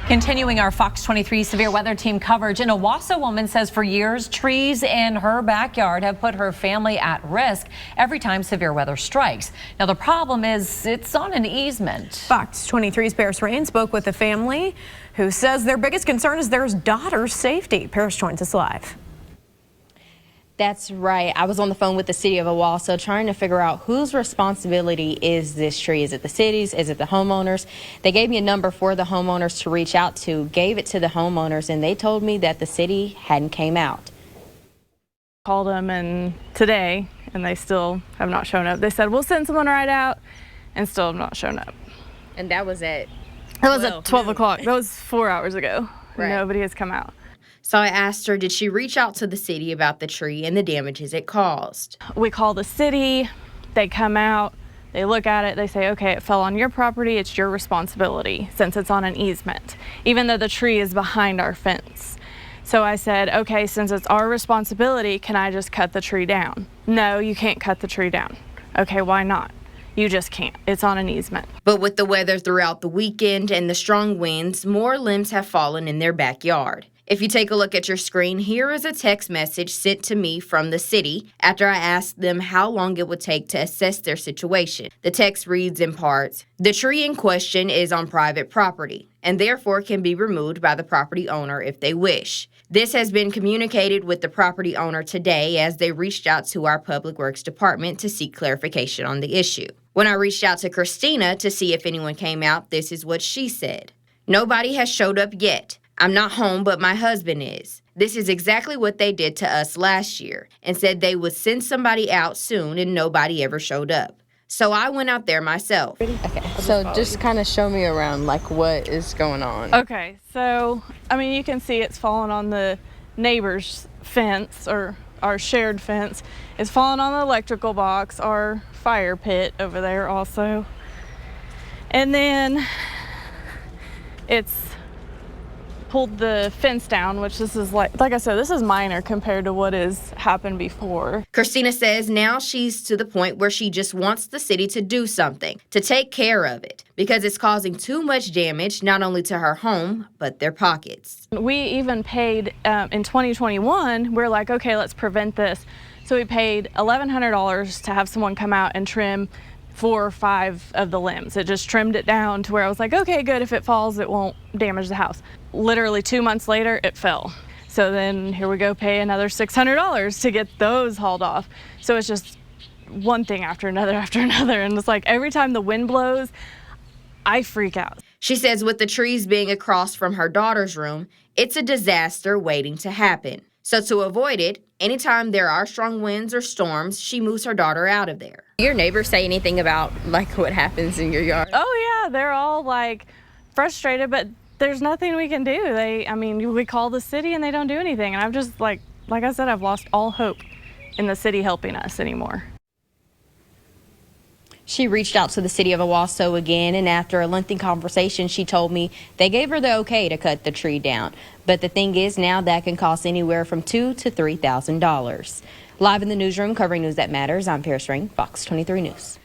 Continuing our Fox 23 severe weather team coverage, an Owasso woman says for years trees in her backyard have put her family at risk every time severe weather strikes. Now the problem is it's on an easement. Fox 23's Paris Rain spoke with the family who says their biggest concern is their daughter's safety. Paris joins us live. That's right. I was on the phone with the city of Owasso trying to figure out whose responsibility is this tree. Is it the city's? Is it the homeowners? They gave me a number for the homeowners to reach out to, gave it to the homeowners, and they told me that the city hadn't came out. Called them today, and they still have not shown up. They said, we'll send someone right out, and still have not shown up. And that was at 12 o'clock. That was 4 hours ago. Right. Nobody has come out. So I asked her, did she reach out to the city about the tree and the damages it caused? We call the city, they come out, they look at it, they say, okay, it fell on your property, it's your responsibility since it's on an easement, even though the tree is behind our fence. So I said, okay, since it's our responsibility, can I just cut the tree down? No, you can't cut the tree down. Okay, why not? You just can't. It's on an easement. But with the weather throughout the weekend and the strong winds, more limbs have fallen in their backyard. If you take a look at your screen, here is a text message sent to me from the city after I asked them how long it would take to assess their situation. The text reads in parts, "The tree in question is on private property and therefore can be removed by the property owner if they wish. This has been communicated with the property owner today as they reached out to our Public Works Department to seek clarification on the issue. When I reached out to Christina to see if anyone came out, this is what she said. Nobody has showed up yet. I'm not home, but my husband is. This is exactly what they did to us last year and said they would send somebody out soon and nobody ever showed up. So I went out there myself." Okay, so just kind of show me around, like what is going on. Okay, so, I mean, you can see it's fallen on the neighbor's fence or our shared fence. It's fallen on the electrical box, our fire pit over there also. And then it's pulled the fence down, which this is like I said, this is minor compared to what has happened before. Christina says now she's to the point where she just wants the city to do something, to take care of it, because it's causing too much damage, not only to her home, but their pockets. We even paid, in 2021, we're like, okay, let's prevent this. So we paid $1,100 to have someone come out and trim 4 or 5 of the limbs. It just trimmed it down to where I was like, okay, good, if it falls, it won't damage the house. Literally 2 months later, it fell. So then here we go, pay another $600 to get those hauled off. So it's just one thing after another, and it's like every time the wind blows, I freak out. She says with the trees being across from her daughter's room, it's a disaster waiting to happen. So to avoid it, anytime there are strong winds or storms, she moves her daughter out of there. Your neighbors say anything about like what happens in your yard? Oh yeah, they're all like frustrated, but there's nothing we can do. We call the city and they don't do anything. And I've just like I said, I've lost all hope in the city helping us anymore. She reached out to the city of Owasso again, and after a lengthy conversation, she told me they gave her the okay to cut the tree down. But the thing is, now that can cost anywhere from $2,000 to $3,000. Live in the newsroom covering news that matters, I'm Paris Ring, Fox 23 News.